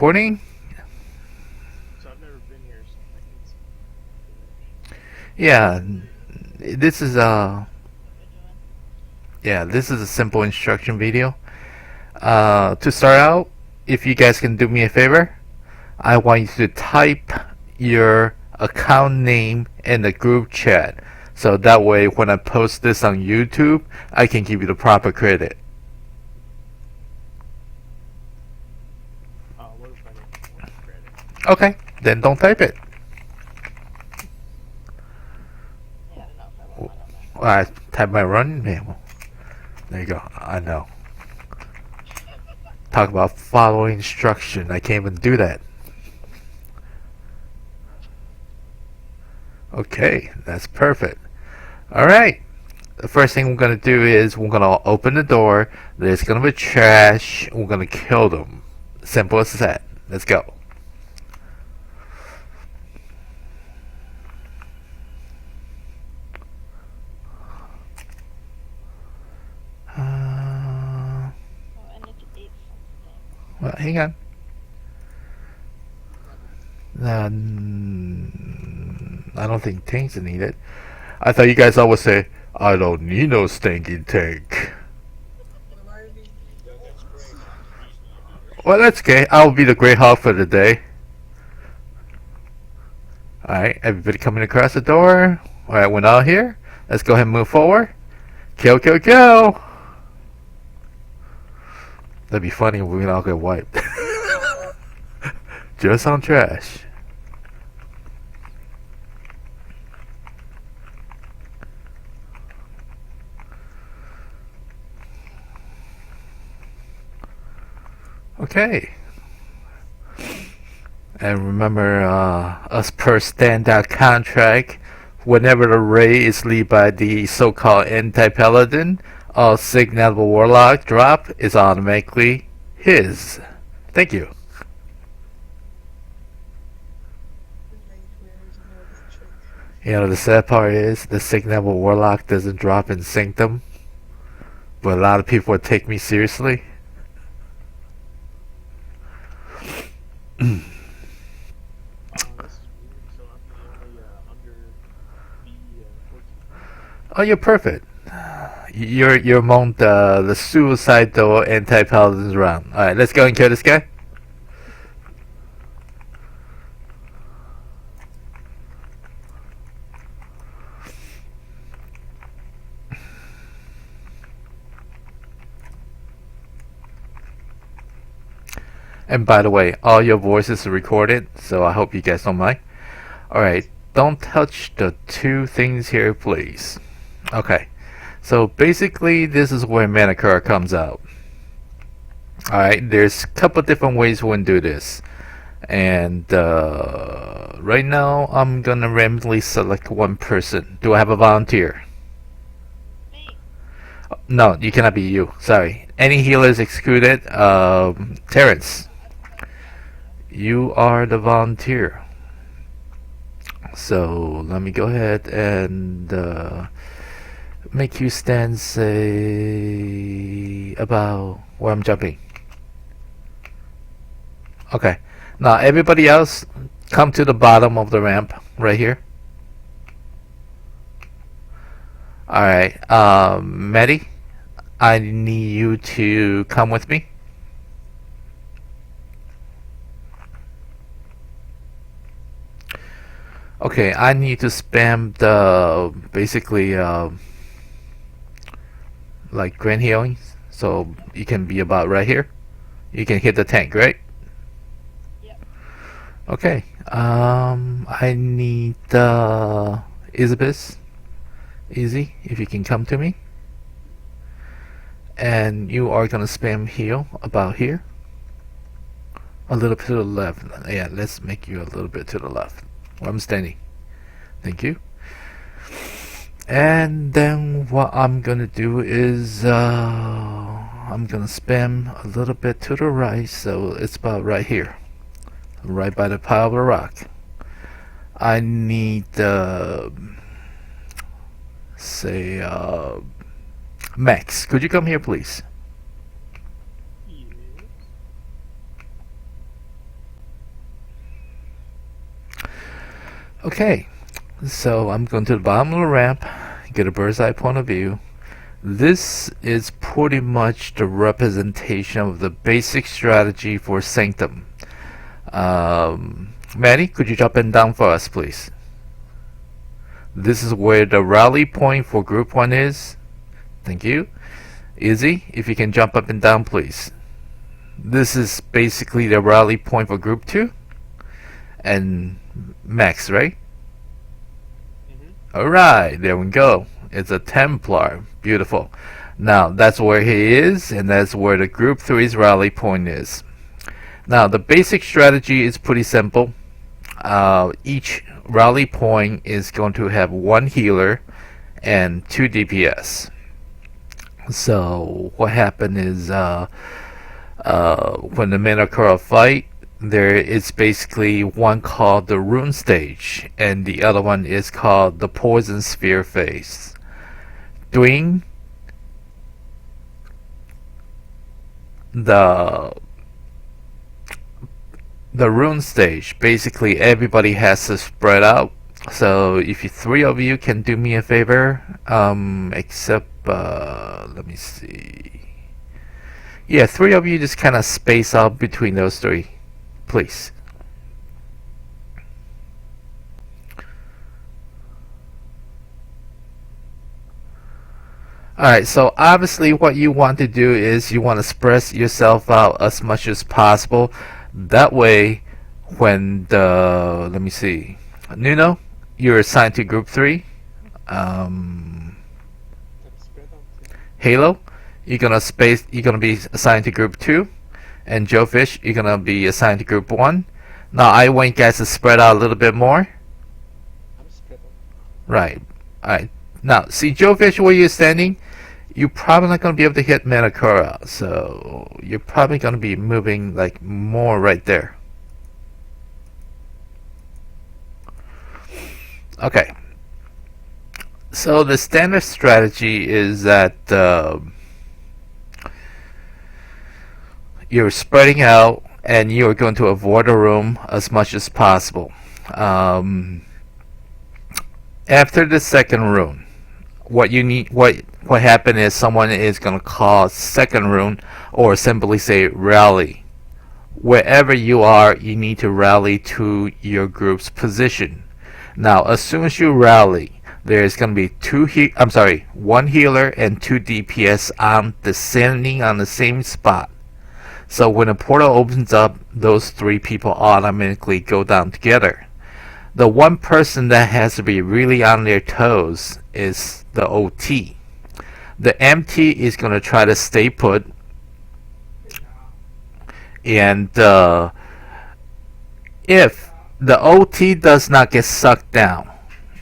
Recording? So I've never been here, so I think Yeah, this is this is a simple instruction video. To start out, if you guys can do me a favor, I want you to type your account name in the group chat. So that way when I post this on YouTube, I can give you the proper credit. what if I don't want the credit? Okay, then don't type it. I type my run name. There you go. I know. Talk about following instruction. I can't even do that. Okay, that's perfect. Alright, the first thing we're going to do is we're going to open the door. There's going to be trash. We're going to kill them. Simple as that. Let's go. Well, hang on. I don't think tanks are needed. I thought you guys always say, I don't need no stinking tank. Well, that's okay. I'll be the great hog for the day. Alright, everybody coming across the door. Alright, we're all here. Let's go ahead and move forward. Kill, kill, kill! That'd be funny if we all get wiped. Just on trash. Okay. And remember, as per standard contract, whenever the raid is led by the so-called Anti-Paladin, all signal warlock drop is automatically his. Thank you. You know, the sad part is the signal warlock doesn't drop in Sanctum, but a lot of people would take me seriously. This is weird. So I'm the only under B 14. Oh, you're perfect. You're among the suicidal anti-paladins around. All right, let's go and kill this guy. And by the way, all your voices are recorded, so I hope you guys don't mind. All right, don't touch the two things here, please. Okay, so basically, this is where Mantikora comes out. Alright, there's a couple different ways we can do this. And right now, I'm gonna randomly select one person. Do I have a volunteer? No, you cannot be you. Sorry. Any healers excluded? Terrence, you are the volunteer. So let me go ahead and make you stand, say, about where I'm jumping. Okay. Now everybody else, come to the bottom of the ramp right here. All right, Maddie, I need you to come with me. Okay, I need to spam the basically like grand healing, so you can be about right here. You can hit the tank, right? Okay. I need Isabis. Easy, if you can come to me. And you are gonna spam heal about here. A little bit to the left. Yeah, let's make you a little bit to the left. Where I'm standing. Thank you. And then what I'm gonna do is I'm gonna spam a little bit to the right, so it's about right here. Right by the pile of rock. I need say Max, could you come here please? Yes. Okay, so I'm going to the bottom of the ramp, get a bird's eye point of view. This is pretty much the representation of the basic strategy for Sanctum. Manny, could you jump in down for us, please? This is where the rally point for Group 1 is. Thank you. Izzy, if you can jump up and down, please. This is basically the rally point for Group 2. And Max, right? Alright, there we go. It's a Templar. Beautiful. Now, that's where he is, and that's where the Group 3's rally point is. Now, the basic strategy is pretty simple. Each rally point is going to have one healer and 2 DPS. So, what happened is when the Mantikora fight, there is basically one called the Rune Stage, and the other one is called the Poison Sphere phase. During the Rune Stage, basically everybody has to spread out. So if you 3 of you can do me a favor, except let me see. Yeah, 3 of you just kind of space out between those 3. Please. Alright, so obviously what you want to do is you want to spread yourself out as much as possible. That way, when the, let me see, Nuno, you're assigned to Group 3. Halo, you're gonna be assigned to Group 2. And Joe Fish, you're gonna be assigned to Group 1. Now I want you guys to spread out a little bit more. Right. Alright. Now, see Joe Fish where you're standing? You're probably not gonna be able to hit Mantikora, so you're probably gonna be moving like more right there. Okay. So the standard strategy is that you're spreading out and you're going to avoid the room as much as possible. After the second rune, what happened is someone is going to call second rune or simply say rally. Wherever you are, you need to rally to your group's position. Now, as soon as you rally, there's going to be one healer and 2 DPS standing on the same spot. So when a portal opens up, those 3 people automatically go down together. The one person that has to be really on their toes is the OT. The MT is going to try to stay put. And if the OT does not get sucked down,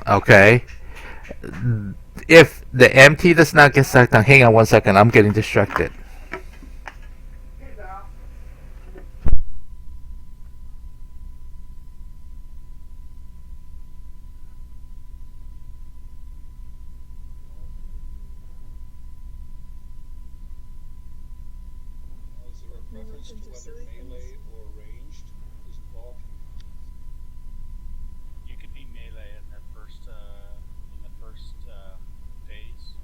okay? If the MT does not get sucked down, hang on one second, I'm getting distracted. Reference to whether melee or ranged is involved. You could be melee in the first phase,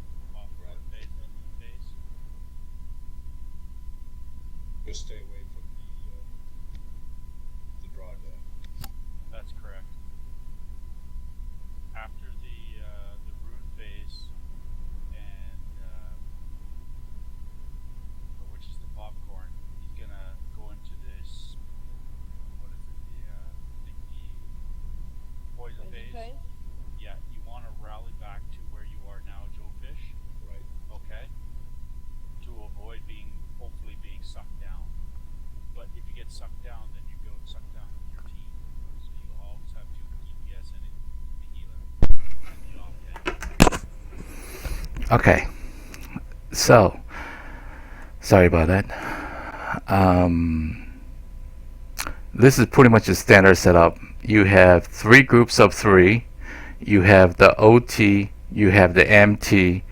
Right. phase. Just stay away from the drawdown. That's correct. After the rune phase and which is the popcorn, he's gonna go into this. What is it? The poison phase. Yeah, you want to rally back to where you are now, Joe Fish. Right. Okay. To avoid hopefully being sucked down. But if you get sucked down, then you go suck down with your team. So you always have 2 DPS and a healer. Okay. So, sorry about that. This is pretty much a standard setup. You have 3 groups of 3. You have the OT. You have the MT.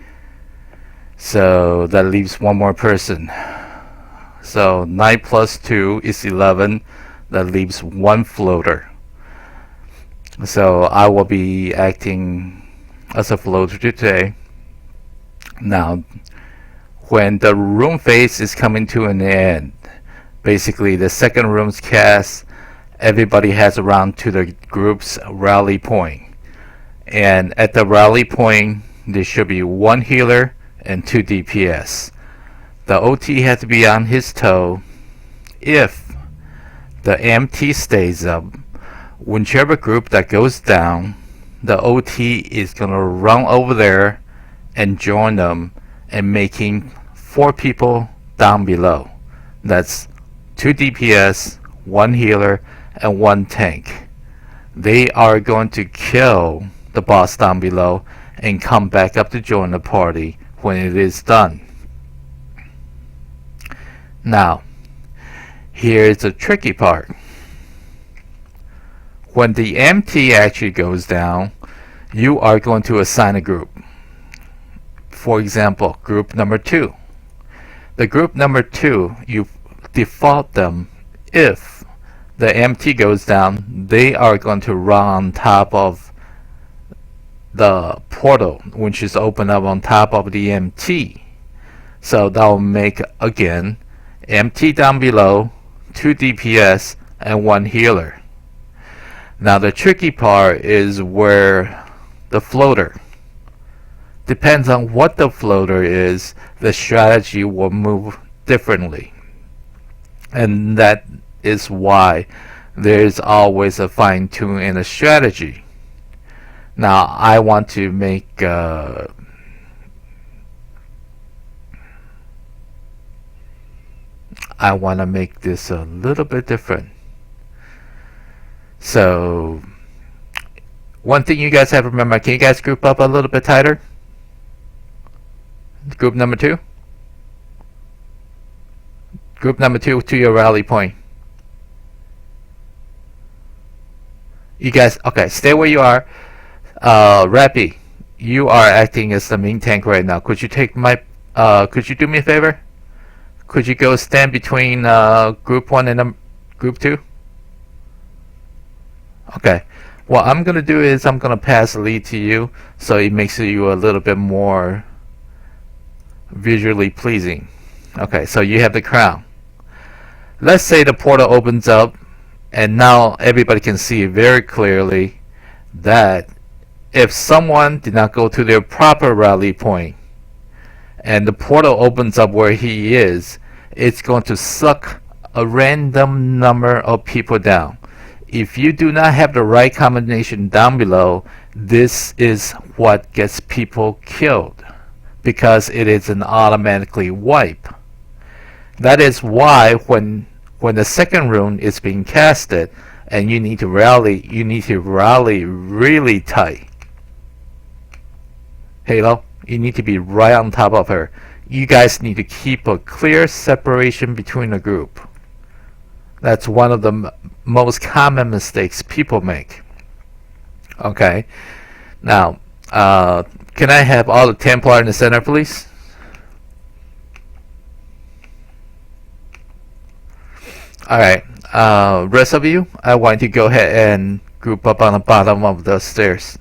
So that leaves one more person. So 9 plus 2 is 11. That leaves 1 floater. So I will be acting as a floater today. Now, when the room phase is coming to an end, basically the second room's cast, everybody has around to the group's rally point. And at the rally point, there should be one healer and two DPS. The OT has to be on his toe. If the MT stays up, whichever group that goes down, the OT is going to run over there and join them and making 4 people down below. That's 2 DPS, 1 healer, and 1 tank. They are going to kill the boss down below and come back up to join the party when it is done. Now, here's the tricky part. When the MT actually goes down, you are going to assign a group. For example, group number 2. The group number 2, you default them. If the MT goes down, they are going to run on top of the portal, which is open up on top of the MT. So that will make, again, MT down below, 2 DPS, and 1 healer. Now the tricky part is where the floater. Depends on what the floater is, the strategy will move differently. And that is why there's always a fine tune in a strategy. Now I want to make this a little bit different. So one thing you guys have to remember, can you guys group up a little bit tighter? Group number 2. Group number 2 to your rally point. You guys, okay, stay where you are. Rappy, you are acting as the main tank right now. Could you take my, could you do me a favor? Could you go stand between group 1 and group 2? Okay. What I'm gonna do is I'm gonna pass the lead to you, so it makes you a little bit more visually pleasing. Okay, so you have the crown. Let's say the portal opens up, and now everybody can see very clearly that if someone did not go to their proper rally point and the portal opens up where he is, it's going to suck a random number of people down. If you do not have the right combination down below, this is what gets people killed, because it is an automatically wipe. That is why when the second rune is being casted and you need to rally really tight. Halo, you need to be right on top of her. You guys need to keep a clear separation between the group. That's one of the most common mistakes people make. Okay. Now, can I have all the Templar in the center, please? Alright. Rest of you, I want you to go ahead and group up on the bottom of the stairs.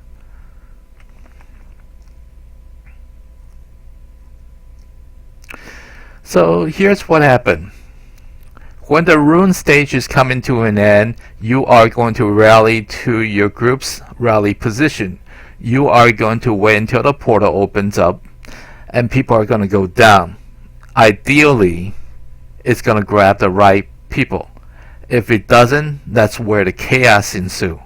So here's what happened. When the rune stage is coming to an end, you are going to rally to your group's rally position. You are going to wait until the portal opens up and people are going to go down. Ideally, it's going to grab the right people. If it doesn't, that's where the chaos ensues.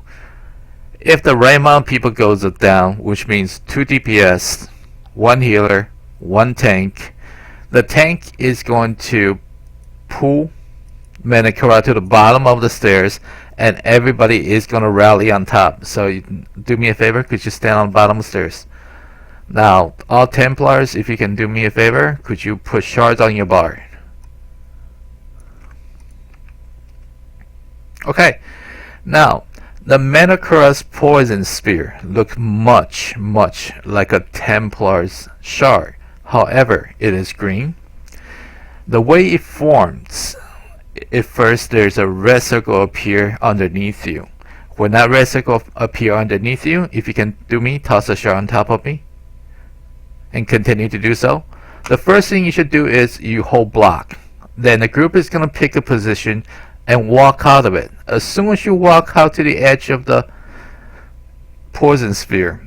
If the right amount of people goes down, which means 2 DPS, 1 healer, 1 tank, the tank is going to pull Mantikora to the bottom of the stairs, and everybody is going to rally on top. So you, do me a favor, could you stand on the bottom of the stairs? Now, all Templars, if you can do me a favor, could you put shards on your bar? Okay, now, the Manikora's poison spear look much like a Templar's shard. However, it is green. The way it forms, at first there's a red circle appear underneath you. When that red circle appear underneath you, if you can do me, toss a shard on top of me. And continue to do so. The first thing you should do is you hold block. Then the group is going to pick a position and walk out of it. As soon as you walk out to the edge of the poison sphere,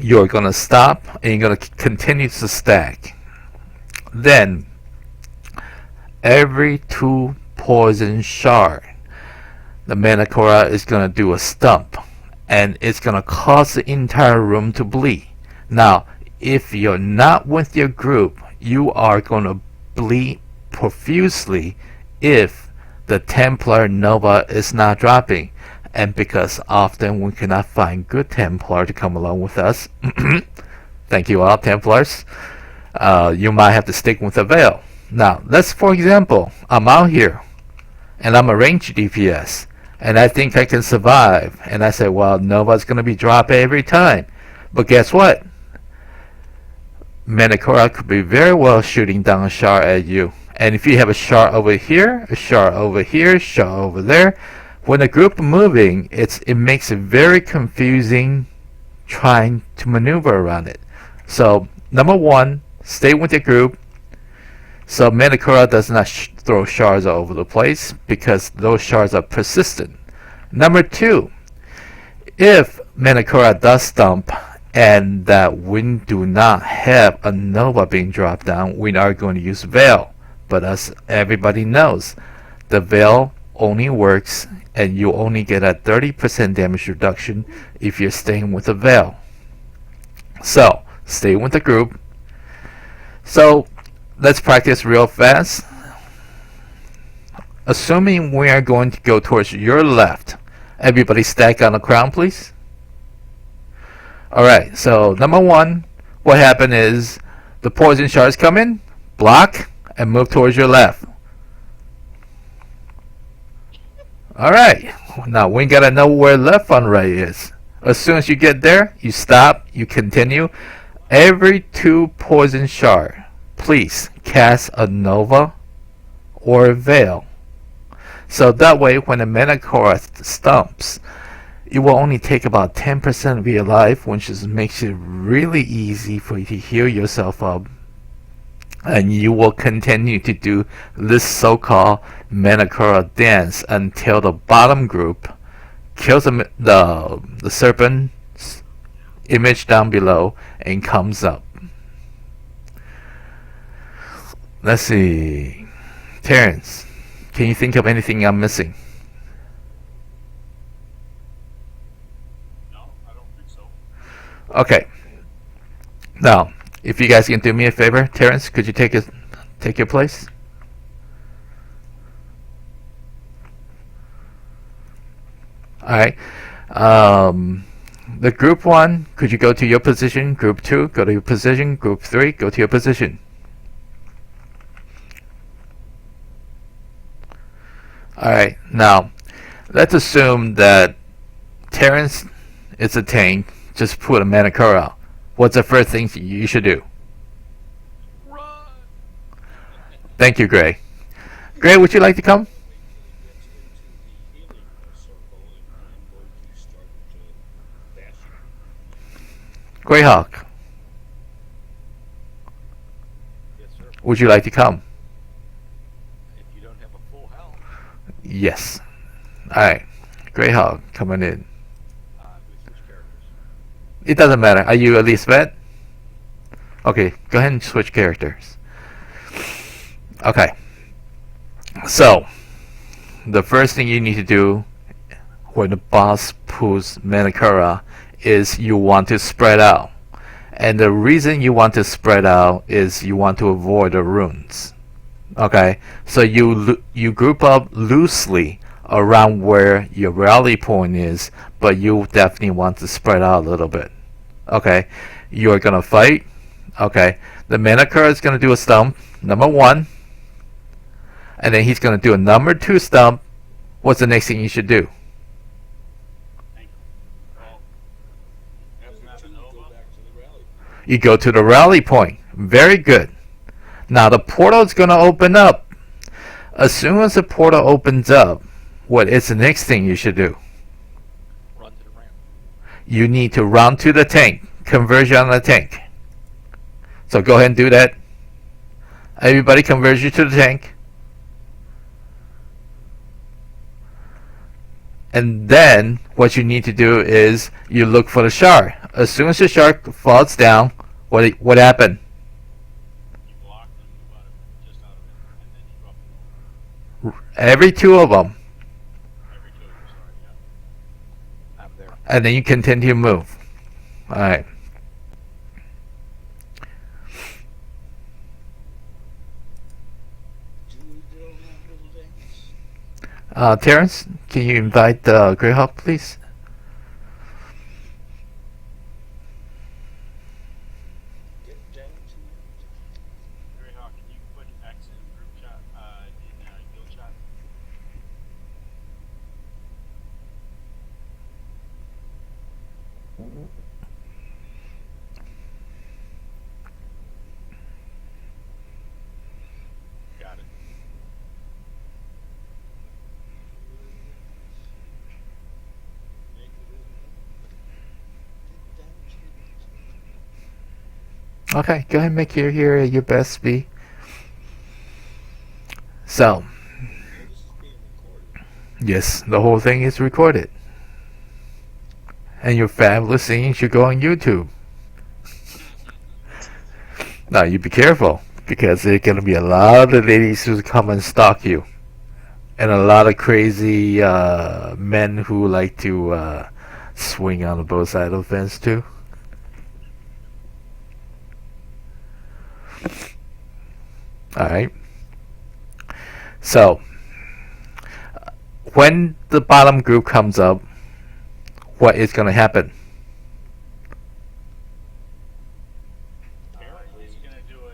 you're going to stop and you're going to continue to stack. Then, every 2 poison shard, the Mantikora is going to do a stump, and it's going to cause the entire room to bleed. Now, if you're not with your group, you are going to bleed profusely if the Templar Nova is not dropping. And because often we cannot find good Templar to come along with us, thank you all Templars, you might have to stick with a Veil. Now, let's for example, I'm out here, and I'm a ranged DPS, and I think I can survive, and I say, well, Nova's going to be dropping every time. But guess what? Mantikora could be very well shooting down a shard at you. And if you have a shard over here, a shard over here, a shard over there, when a group moving, it makes it very confusing trying to maneuver around it. So, number one, stay with your group. So Mantikora does not throw shards all over the place because those shards are persistent. Number two, if Mantikora does stump and that we do not have a Nova being dropped down, we are going to use Veil. But as everybody knows, the Veil only works and you only get a 30% damage reduction if you're staying with the Veil. So, stay with the group. So, let's practice real fast. Assuming we are going to go towards your left, everybody stack on the crown, please. Alright, so number one, what happened is the poison shards come in, block, and move towards your left. Alright, now we gotta know where left on right is. As soon as you get there, you stop, you continue. Every 2 poison shard, please cast a Nova or a Veil. So that way, when the Mantikora stumps, it will only take about 10% of your life, which just makes it really easy for you to heal yourself up. And you will continue to do this so-called Mantikora dance until the bottom group kills the serpent image down below and comes up. Let's see. Terrence, can you think of anything I'm missing? No, I don't think so. Okay. Now, if you guys can do me a favor, Terrence, could you take your place? Alright. The group 1, could you go to your position? Group 2, go to your position. Group 3, go to your position. Alright, now, let's assume that Terrence is a tank. Just put a Mantikora out. What's the first thing you should do? Run! Thank you, Gray. Gray, would you like to come? Wait till he gets into the healing circle, and I'm going to start bashing. Greyhawk, Yes, sir. would you like to come? If you don't have a full health, Yes. Alright. Greyhawk, coming in. we switch characters. It doesn't matter. Are you at least vet? Okay, go ahead and switch characters. Okay. So, the first thing you need to do when the boss pulls Mantikora is you want to spread out. And the reason you want to spread out is you want to avoid the runes. Okay, so you group up loosely around where your rally point is, but you definitely want to spread out a little bit. Okay, you're gonna fight. Okay, the Mantikora is gonna do a stump, number 1, and then he's gonna do a number 2 stump. What's the next thing you should do? Well, After After 2, Nova? go back to the rally. You go to the rally point. Very good. Now the portal is gonna open up. As soon as the portal opens up, what is the next thing you should do? you need to run to the tank. Conversion on the tank. So go ahead and do that. Everybody converge you to the tank. And then what you need to do is you look for the shark. As soon as the shark falls down, what happened? You block them, move out of it, just out of it, and then you drop them over. Every two of them. Every two of them, sorry, yeah. I'm there. And then you continue to move. Alright. Do we go around little things? Terrence, can you invite Greyhawk, please? Get down to Greyhawk, can you put X in group chat, in guild chat? Got it. make it get down to Okay, go ahead and make your best be. So, this is being recorded. yes, the whole thing is recorded. And your fabulous singing should go on YouTube. Now, you be careful, because there's going to be a lot of ladies who come and stalk you. And a lot of crazy men who like to swing on both sides of the fence, too. Alright. So, when the bottom group comes up, what is going to happen? He's gonna do a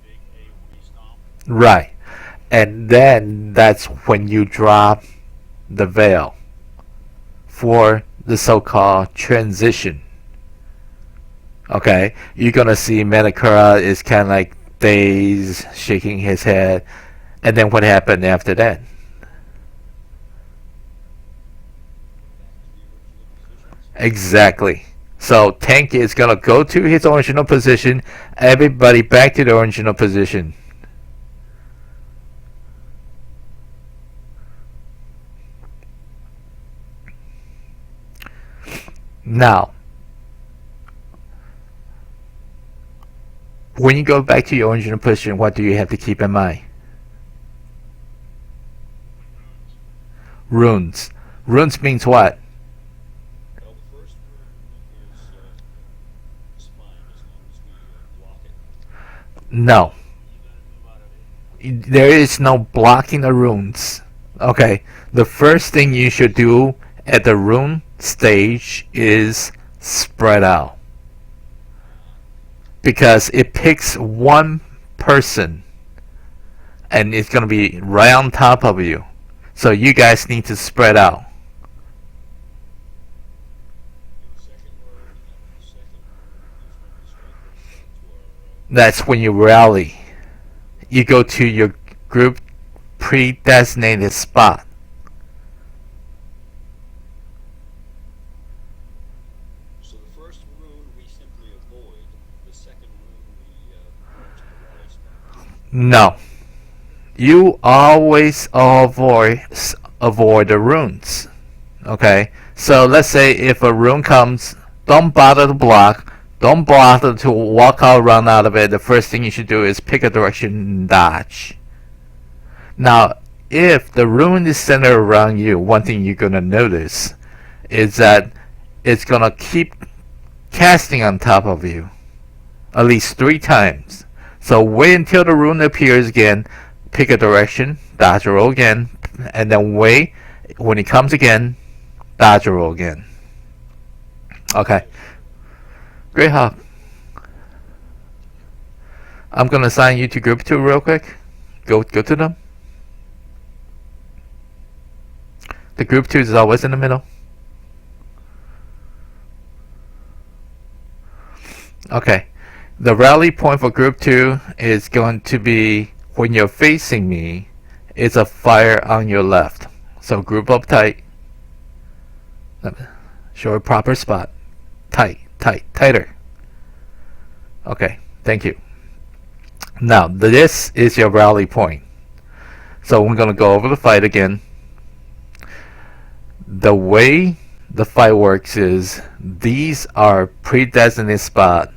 big AoE stomp. Right. And then that's when you drop the veil for the so-called transition. Okay? You're going to see Mantikora is kind of like dazed, shaking his head. And then what happened after that? Exactly. So Tank is going to go to his original position. Everybody back to the original position. Now, when you go back to your original position, what do you have to keep in mind? Runes. Runes means what? Well, the first room is fine as long as we block it. No. You gotta move out of it. There is no blocking the runes. Okay. The first thing you should do at the rune stage is spread out. Because it picks one person and it's going to be right on top of you. So you guys need to spread out. The second room, and the second room is when we strike back to our That's when you rally. You go to your group pre-designated spot. So the first rune we simply avoid. The second rune we go to the rally spot. No. You always avoid the runes. Okay? So let's say if a rune comes, don't bother to block. Don't bother to walk out, run out of it. The first thing you should do is pick a direction and dodge. Now, if the rune is centered around you, one thing you're going to notice is that it's going to keep casting on top of you at least 3 times. So wait until the rune appears again, pick a direction, dodge roll again, and then wait. When it comes again, dodge roll again. Okay. Greyhawk. I'm going to assign you to group 2 real quick. Go to them. The group 2 is always in the middle. Okay. The rally point for group 2 is going to be when you're facing me, it's a fire on your left. So group up tight. Show a proper spot. Tighter. Okay, thank you. Now, this is your rally point. So we're going to go over the fight again. The way the fight works is these are pre-designated spots.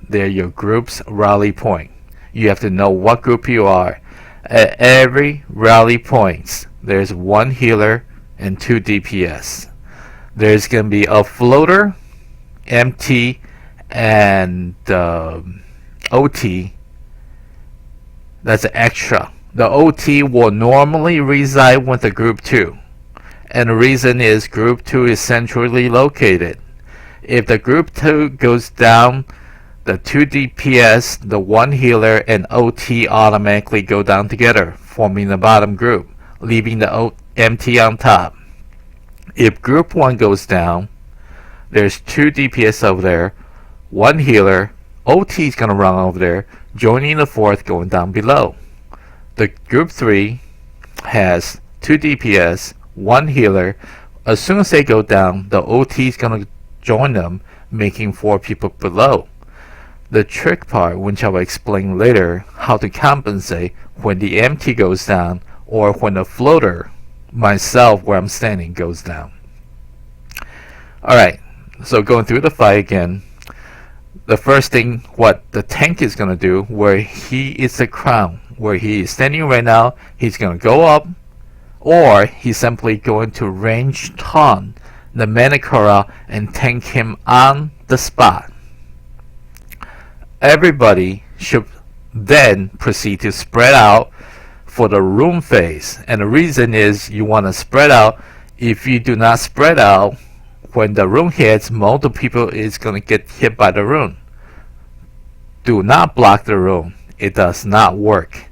They're your group's rally point. You have to know what group you are. At every rally points, there's one healer and two DPS. There's going to be a floater, MT, and OT. That's an extra. The OT will normally reside with the group 2. And the reason is group 2 is centrally located. If the group 2 goes down, the 2 DPS, the 1 healer, and OT automatically go down together, forming the bottom group, leaving the MT on top. If group 1 goes down, there's 2 DPS over there, 1 healer, OT is going to run over there, joining the 4th going down below. The group 3 has 2 DPS, 1 healer. As soon as they go down, the OT is going to join them, making 4 people below. The trick part, which I will explain later, how to compensate when the MT goes down or when the floater, myself where I'm standing, goes down. Alright, so going through the fight again. The first thing what the tank is going to do, where he is the crown, where he is standing right now, he's going to go up, or he's simply going to range taunt the Mantikora and tank him on the spot. Everybody should then proceed to spread out for the room phase. And the reason is you want to spread out. If you do not spread out, when the room hits, multiple people is going to get hit by the room. Do not block the room. It does not work.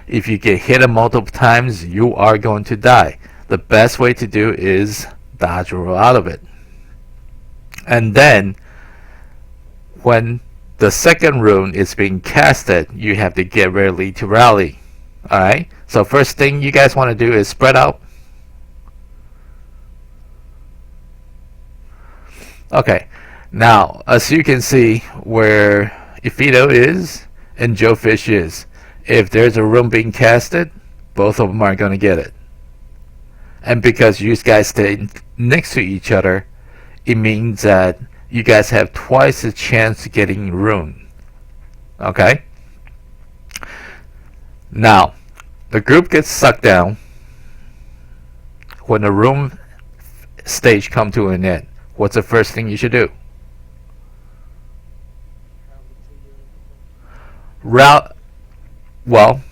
If you get hit multiple times, you are going to die. The best way to do is dodge roll out of it. And then when the second rune is being casted, you have to get ready to rally. Alright? So first thing you guys want to do is spread out. Okay. Now, as you can see where Ophidia is and Joe Fish is, if there's a rune being casted, both of them are going to get it. And because you guys stay next to each other, it means that you guys have twice the chance of getting rune. Okay? Now, the group gets sucked down when the rune stage comes to an end. What's the first thing you should do? Well,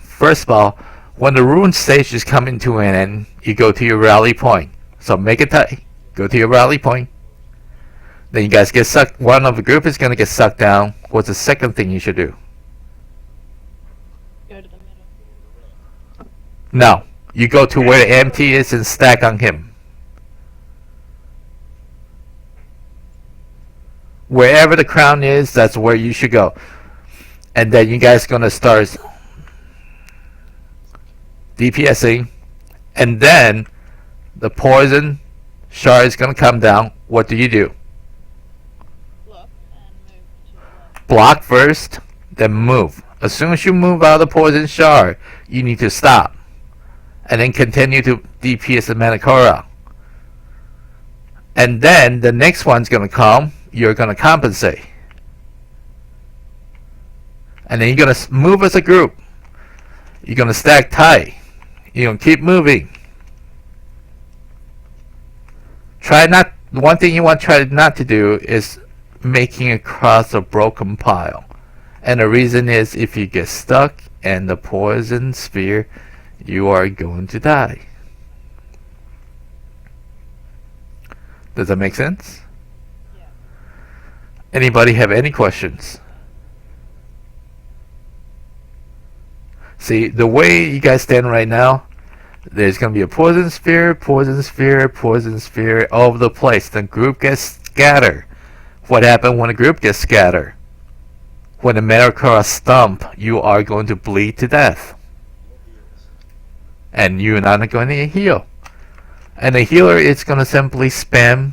first of all, when the rune stage is coming to an end, you go to your rally point. So make it tight. Go to your rally point. Then you guys get sucked. One of the group is going to get sucked down. What's the second thing you should do? Go to the middle. No. You go to where the MT is and stack on him. Wherever the crown is, that's where you should go. And then you guys going to start DPSing. And then the poison shard is going to come down. What do? Look and move to the left. Block first, then move. As soon as you move out of the poison shard, you need to stop. And then continue to DPS the Mantikora. And then the next one's going to come. You're going to compensate. And then you're going to move as a group. You're going to stack tight. You're going to keep moving. One thing you want to try not to do is making across a broken pile. And the reason is if you get stuck in the poison sphere, you are going to die. Does that make sense? Yeah. Anybody have any questions? See, the way you guys stand right now, there's going to be a poison sphere all over the place. The group gets scattered. What happens when a group gets scattered? When the Mantikora stump, you are going to bleed to death. And you're not going to heal. And the healer is going to simply spam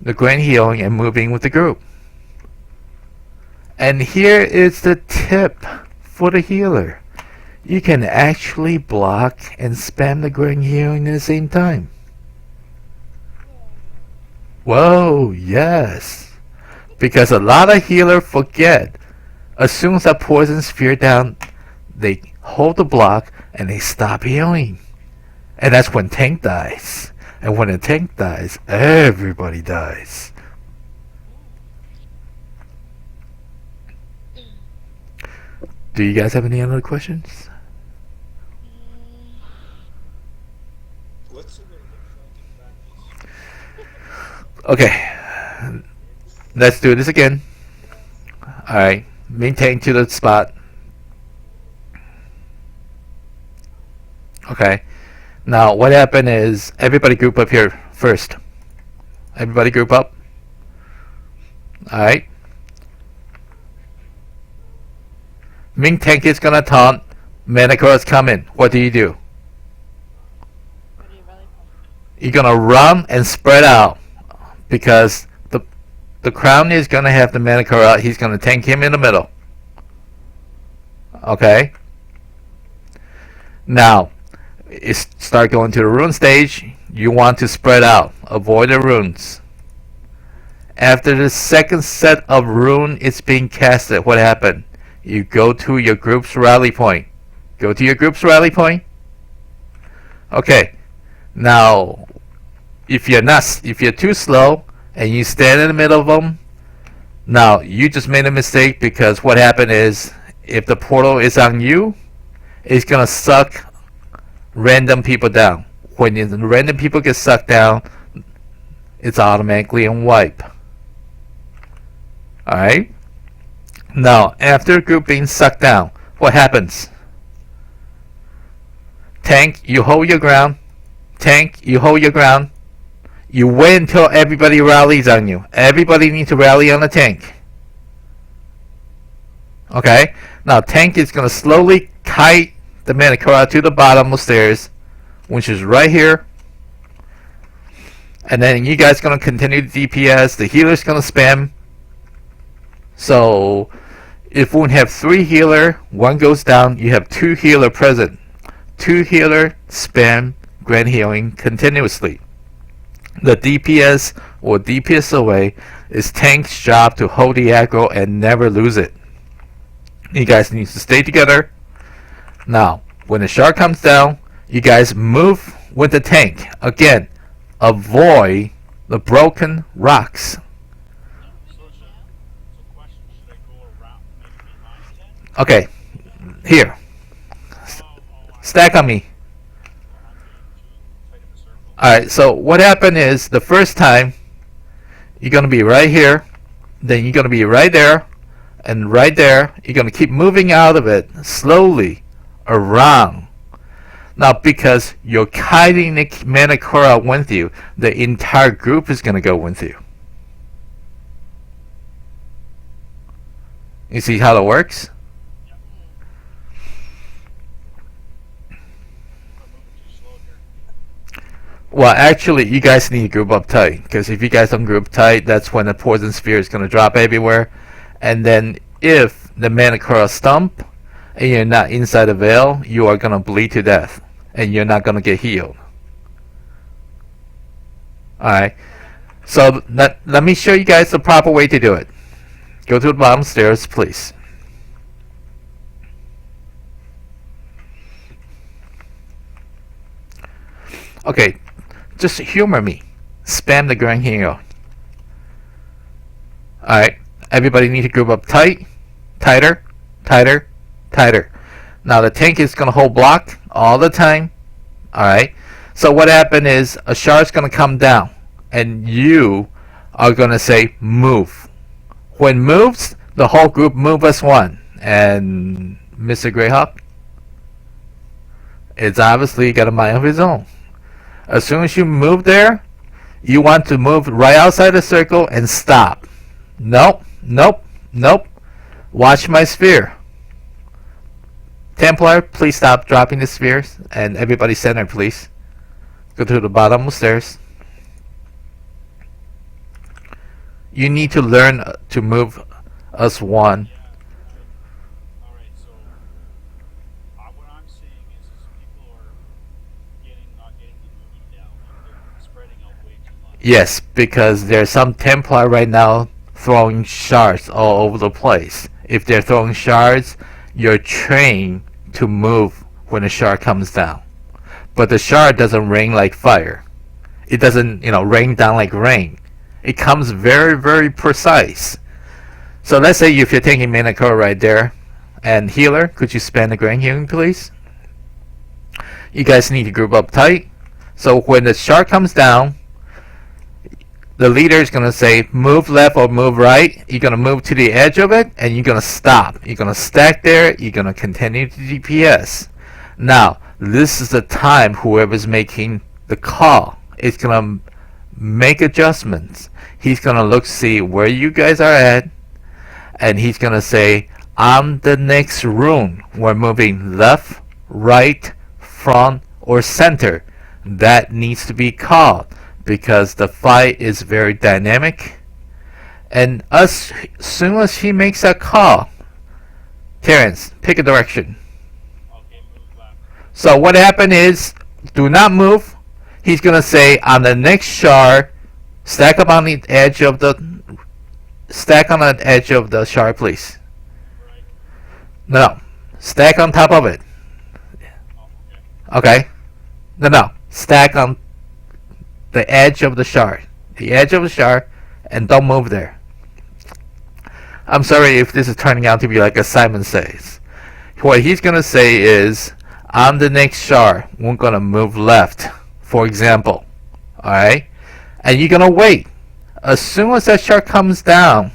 the grand healing and moving with the group. And here is the tip for the healer. You can actually block and spam the grand healing at the same time. Whoa, yes. Because a lot of healers forget. As soon as that poison sphere down, they hold the block and they stop healing. And that's when tank dies. And when a tank dies, everybody dies. Do you guys have any other questions? What's the way of tracking back this? Okay. Let's do this again. Alright. Maintain to the spot. Okay. Now, what happened is everybody group up here first. Everybody group up. Alright. Ming Tank is gonna taunt. Manticora's coming. What do? What do you really want? You're gonna run and spread out. Because the crown is gonna have the Mantikora. He's gonna tank him in the middle. Okay. Now, start going to the rune stage. You want to spread out. Avoid the runes. After the second set of rune is being casted, what happened? You go to your group's rally point. Go to your group's rally point. Okay. Now, if you're too slow and you stand in the middle of them, now you just made a mistake, because what happened is if the portal is on you, it's gonna suck random people down. When the random people get sucked down, it's automatically a wipe. Alright? Now, after a group being sucked down, what happens? Tank, you hold your ground. Tank, you hold your ground. You wait until everybody rallies on you. Everybody needs to rally on the tank. Okay? Now, tank is going to slowly kite the Mantikora to the bottom of the stairs, which is right here. And then you guys going to continue the DPS. The healer's going to spam. So, if we have 3 healer, 1 goes down, you have 2 healer present. 2 healer, spam, grand healing continuously. The DPS or DPS away is tank's job to hold the aggro and never lose it. You guys need to stay together. Now, when the shark comes down, you guys move with the tank. Again, avoid the broken rocks. So question, should I go around, maybe behind them? Okay, here. Stack on me. Alright, so what happened is the first time you're going to be right here, then you're going to be right there, and right there. You're going to keep moving out of it slowly around. Now, because you're kiting the Mantikora with you, the entire group is going to go with you. You see how that works? Well, actually, you guys need to group up tight, because if you guys don't group tight, that's when the poison sphere is going to drop everywhere. And then if the Mantikora stump and you're not inside the veil, you are going to bleed to death, and you're not going to get healed. Alright, so let me show you guys the proper way to do it. Go to the bottom stairs, please. Okay, just humor me. Spam the grand hero. Alright, everybody need to group up tight, tighter, tighter, tighter. Now the tank is going to hold block all the time. Alright, so what happened is a shard's going to come down and you are going to say move. When moves, the whole group move as one. And Mr. Greyhawk, it's obviously got a mind of his own. As soon as you move there, you want to move right outside the circle and stop. Nope, nope, nope. Watch my sphere. Templar, please stop dropping the spheres. And everybody center, please. Go to the bottom of the stairs. You need to learn to move as one. Yeah. All right. So what I'm seeing is people are not getting the movement down. Like they're spreading out way too much. Yes, because there's some Templar right now throwing shards all over the place. If they're throwing shards, you're trained to move when a shard comes down. But the shard doesn't rain like fire. It doesn't, rain down like rain. It comes very, very precise. So let's say if you're taking Mantikora right there, and healer, could you spend the grand healing, please? You guys need to group up tight. So when the shard comes down, the leader is going to say move left or move right. You're going to move to the edge of it, and you're going to stop. You're going to stack there. You're going to continue to DPS. Now, this is the time whoever's making the call is going to make adjustments. He's going to look, see where you guys are at, and he's going to say, on the next rune, we're moving left, right, front, or center. That needs to be called because the fight is very dynamic. And as soon as he makes that call, Terrence, pick a direction. Okay, move left. So what happened is, do not move. He's gonna say on the next shard, stack up on the edge of the shard, please. Right. No, stack on top of it. Oh, okay. Okay. No, stack on the edge of the shard. The edge of the shard, and don't move there. I'm sorry if this is turning out to be like a Simon Says. What he's gonna say is, on the next shard, we're gonna move left, for example. Alright? And you're gonna wait. As soon as that shard comes down,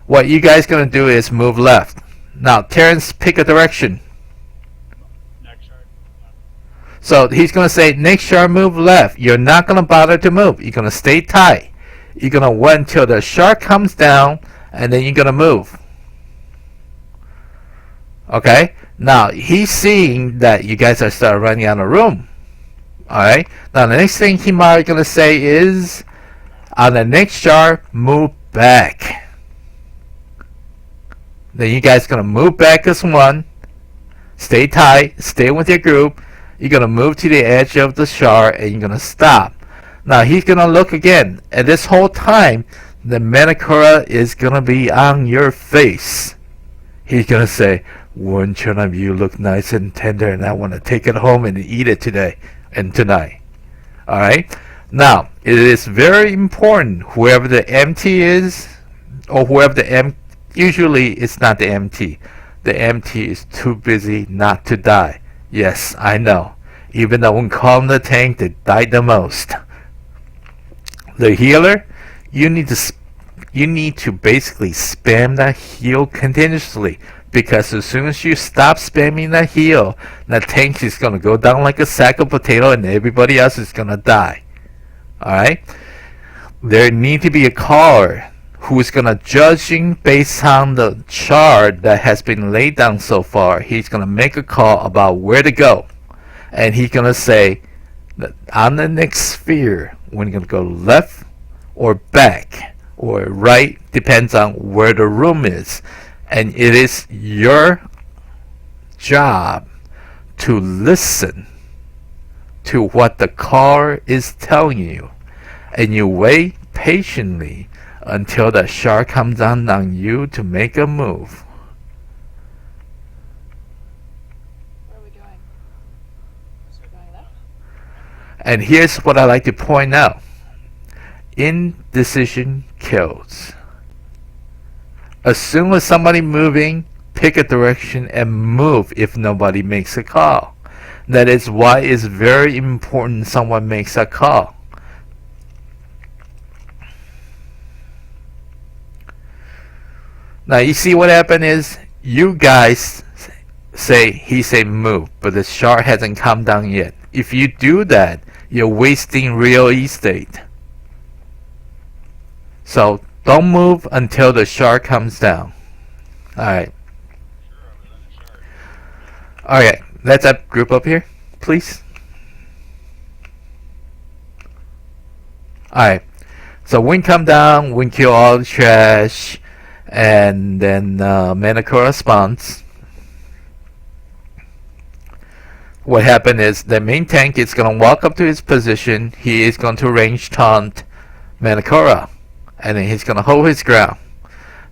what you guys gonna do is move left. Now, Terrence, pick a direction. Next shard, move left. So he's going to say, next shard, move left. You're not going to bother to move. You're going to stay tight. You're going to wait until the shard comes down, and then you're going to move. Okay? Now, he's seeing that you guys are starting running out of room. Alright? Now, the next thing he might going to say is, on the next shard, move back. Then you guys going to move back as one. Stay tight. Stay with your group. You're going to move to the edge of the shard and you're going to stop. Now he's going to look again. And this whole time, the Mantikora is going to be on your face. He's going to say, one one of you look nice and tender and I want to take it home and eat it today and tonight. Alright? Now, it is very important, whoever the MT is, or whoever the M, usually it's not the MT. The MT is too busy not to die. Yes, I know. Even though when calling the tank, they died the most. The healer, you need to basically spam that heal continuously, because as soon as you stop spamming that heal, that tank is gonna go down like a sack of potato, and everybody else is gonna die. All right. There need to be a caller who is gonna judging based on the chart that has been laid down so far. He's gonna make a call about where to go, and he's gonna say that on the next sphere we're gonna go left or back or right, depends on where the room is, and it is your job to listen to what the caller is telling you, and you wait patiently until the shark comes down on you to make a move. Where are we going? Going left? And here's what I like to point out. Indecision kills. As soon as somebody moving, pick a direction and move if nobody makes a call. That is why it's very important someone makes a call. Now you see what happened is, you guys he say move, but the shark hasn't come down yet. If you do that, you're wasting real estate. So don't move until the shark comes down. Alright. Sure, other than a shard. Alright, let's group up here, please. Alright. So wind come down, wind kill all the trash, and then Mantikora spawns. What happened is the main tank is going to walk up to his position. He is going to range taunt Mantikora, and then he's going to hold his ground.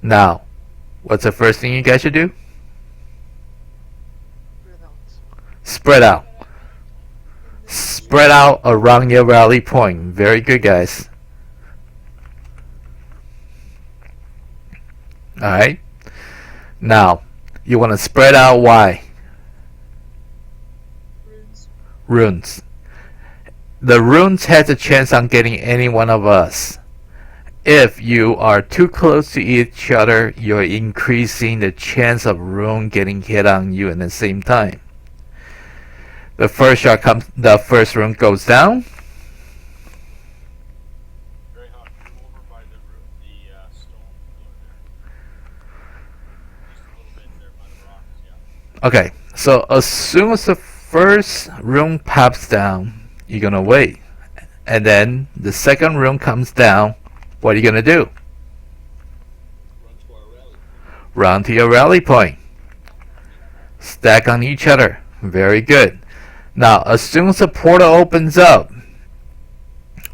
Now, what's the first thing you guys should do? Spread out. Spread out around your rally point. Very good, guys. Alright. Now, you want to spread out. Why? Runes. The runes has a chance on getting any one of us. If you are too close to each other, you're increasing the chance of rune getting hit on you at the same time. The first shot comes, the first rune goes down. Very hot. Come over by the stone floor there. Just a little bit there by the rocks, yeah. Okay, so as soon as the first rune pops down, you're gonna wait. And then the second rune comes down, what are you gonna do? Run to our rally. Run to your rally point. Stack on each other. Very good. Now, as soon as the portal opens up,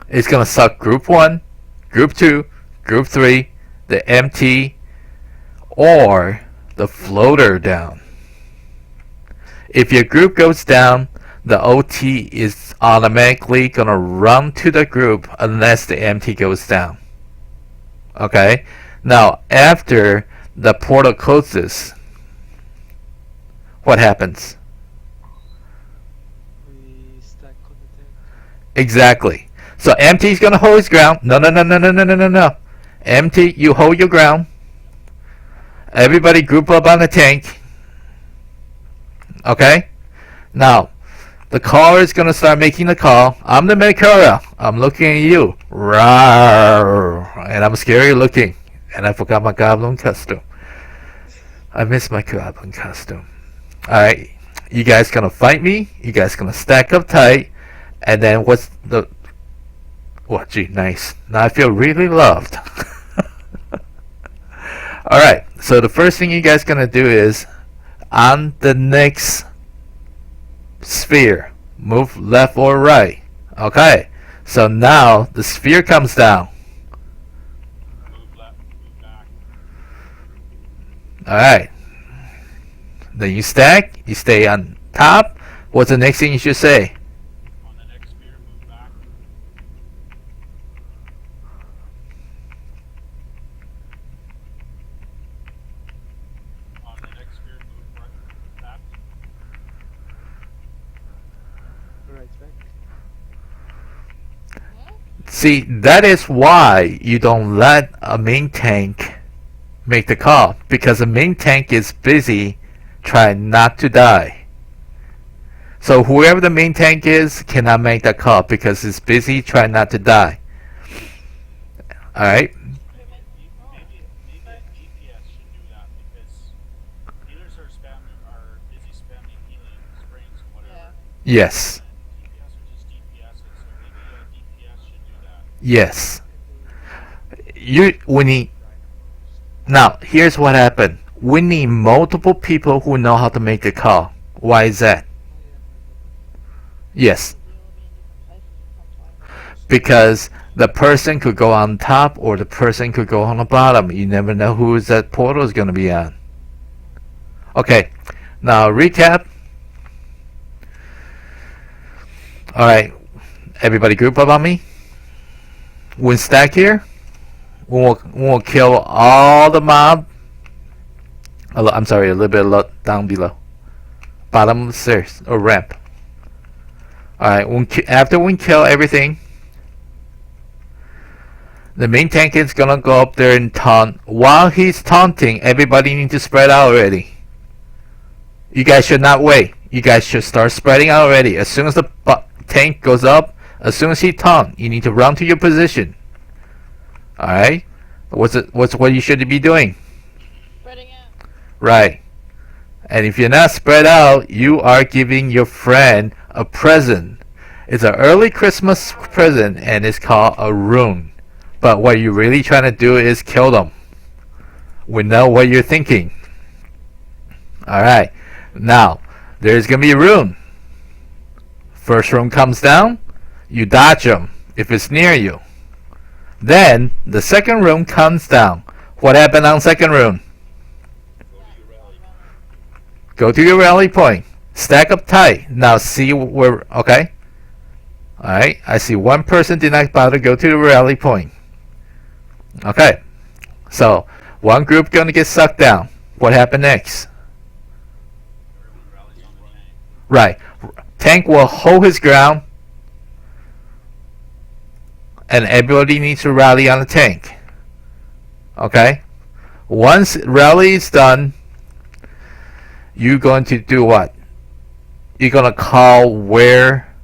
it's gonna suck group 1, group 2, group 3, the MT, or the floater down. If your group goes down, the OT is automatically gonna run to the group unless the MT goes down. Okay? Now, after the portal closes, what happens? We stack on the tank. Exactly. So MT is gonna hold his ground. No. MT, you hold your ground. Everybody group up on the tank. Okay? Now, the caller is gonna start making the call. I'm the Mantikora. I'm looking at you. Rawr. And I'm scary looking. And I forgot my goblin costume. I miss my goblin costume. Alright. You guys gonna fight me. You guys gonna stack up tight. And then what's the... What? Gee, nice. Now I feel really loved. Alright. So the first thing you guys gonna do is on the next sphere, move left or right. Okay, so now the sphere comes down. Move left, move back. Alright, then you stack, you stay on top. What's the next thing you should say? On the next sphere, move back. On the next sphere, move right, left. Right back. See, that is why you don't let a main tank make the call, because the main tank is busy trying not to die. So whoever the main tank is cannot make that call because it's busy trying not to die. Alright? Maybe a DPS should do that because healers are busy spamming healing springs and whatever. Yes. DPS are just DPSs, so maybe a DPS should do that. Yes. We need... Now, here's what happened. We need multiple people who know how to make the call. Why is that? Yes. Because the person could go on top or the person could go on the bottom. You never know who that portal is going to be on. Okay. Now, recap. Alright. Everybody group up on me. When stack here, we'll kill all the mob. I'm sorry, a little bit down below. Bottom of the stairs, or ramp. Alright, after we kill everything, the main tank is gonna go up there and taunt. While he's taunting, everybody needs to spread out already. You guys should not wait. You guys should start spreading out already. As soon as the tank goes up, as soon as he taunts, you need to run to your position. Alright? What's what you should be doing? Spreading out. Right. And if you're not spread out, you are giving your friend a present. It's an early Christmas present and it's called a rune. But what you're really trying to do is kill them. We know what you're thinking. Alright. Now, there's going to be a rune. First rune comes down, you dodge them if it's near you. Then, the second rune comes down. What happened on second rune? Go to your rally. Go to your rally point. Stack up tight. Now see where, okay? Alright, I see one person did not bother to go to the rally point. Okay, so one group going to get sucked down. What happened next? Everyone rallies on the tank. Right, tank will hold his ground, and everybody needs to rally on the tank. Okay, once rally is done, you're going to do what? You're going to call where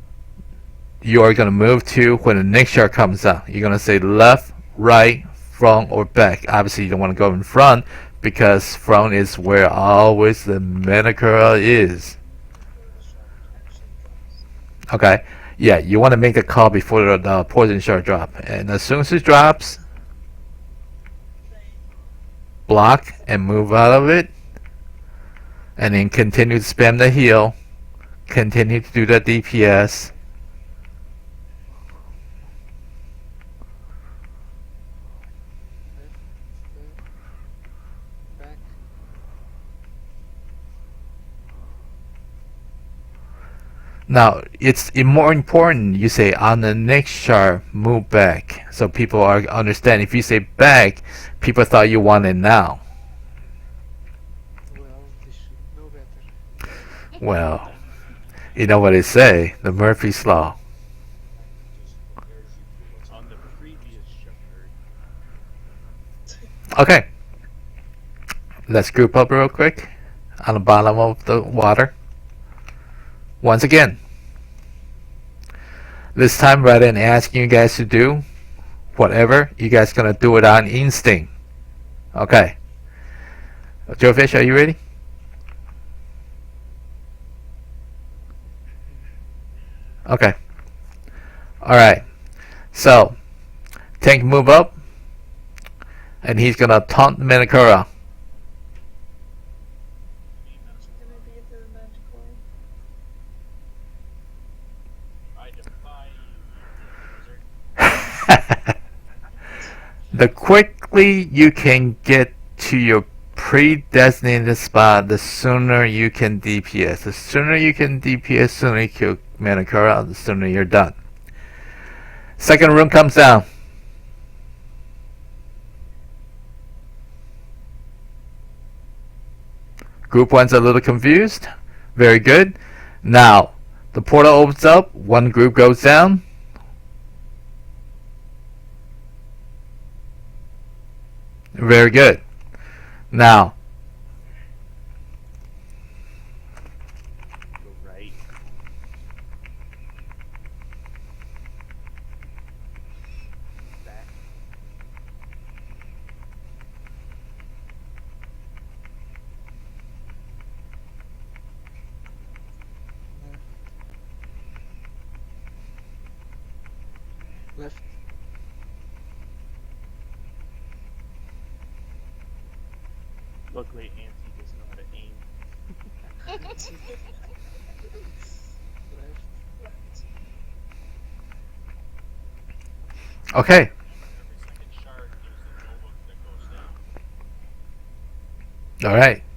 you are going to move to when the next shard comes out. You're going to say left, right, front, or back. Obviously, you don't want to go in front because front is where always the Mantikora is. Okay, yeah, you want to make the call before the poison shard drop. And as soon as it drops, block and move out of it. And then continue to spam the heal. Continue to do the DPS. Back. Now, it's more important you say on the next shard, move back. So people are understand. If you say back, people thought you want it now. Well, they should know better. Well, you know what they say, the Murphy's Law. Just prepares you for what's On the previous shard. Okay. Let's group up real quick on the bottom of the water. Once again. This time, rather than asking you guys to do whatever, you guys gonna do it on instinct. Okay. Joe Fish, are you ready? Okay. Alright. So, tank move up. And he's gonna taunt Mantikora. Gonna be the Mantikora. I defy you, wizard. The quickly you can get to your pre-designated spot, the sooner you can DPS. The sooner you can DPS, sooner you kill Mantikora, the sooner you're done. Second rune comes down. Group 1's a little confused. Very good. Now, the portal opens up. One group goes down. Very good. Now, Go right. Back. Left. Luckily, Anti does know how to aim. Left. okay. Every second shard gives the nova that goes down. Alright. For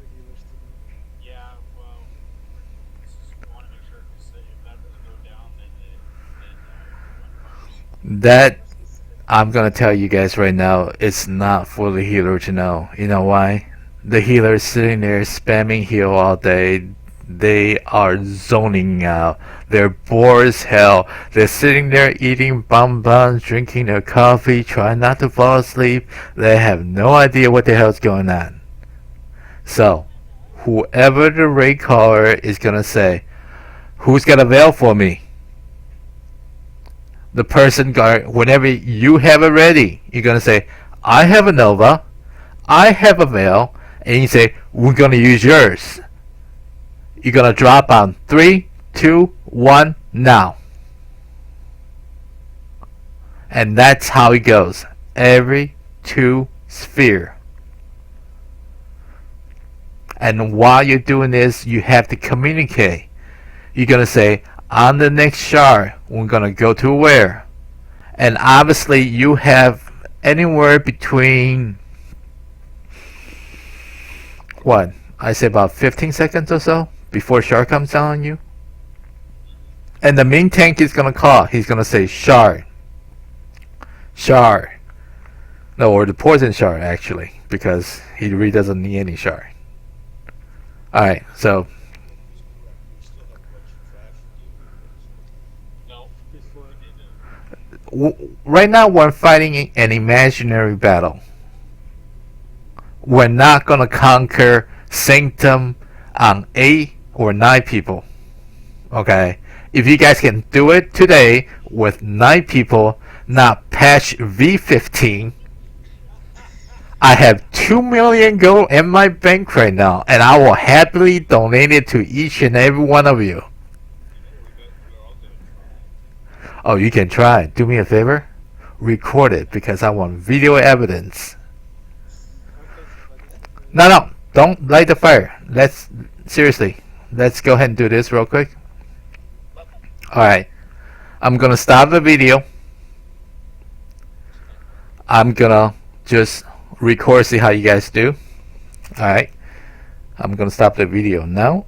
the healers to know. Yeah, well, we want to make sure because if that doesn't go down, then everyone knows. That, I'm gonna tell you guys right now, it's not for the healer to know. You know why? The healer is sitting there spamming heal all day. They are zoning out. They're bored as hell. They're sitting there eating bonbons, drinking their coffee, trying not to fall asleep. They have no idea what the hell's going on. So, whoever the raid caller is gonna say, who's got a veil for me? The person guard, whenever you have it ready, you're gonna say, I have a Nova, I have a veil, and you say, we're gonna use yours. You're gonna drop on 3, 2, 1, now. And that's how it goes. Every 2 sphere. And while you're doing this, you have to communicate. You're going to say, on the next shard, we're going to go to where? And obviously, you have anywhere between, what? I say about 15 seconds or so before shard comes down on you. And the main tank is going to call. He's going to say, shard. Shard. No, or the poison shard, actually, because he really doesn't need any shard. Alright, so We still have a bunch of trash to deal with. No, Before right now we're fighting an imaginary battle. We're not going to conquer Sanctum on 8 or 9 people. Okay? If you guys can do it today with 9 people, not patch V15, I have 2 million gold in my bank right now, and I will happily donate it to each and every one of you. we're all gonna try. Oh, you can try. Do me a favor. Record it because I want video evidence. No, don't light the fire. Seriously, let's go ahead and do this real quick. Alright, I'm gonna stop the video. I'm gonna just record, see how you guys do. Alright, I'm gonna stop the video now.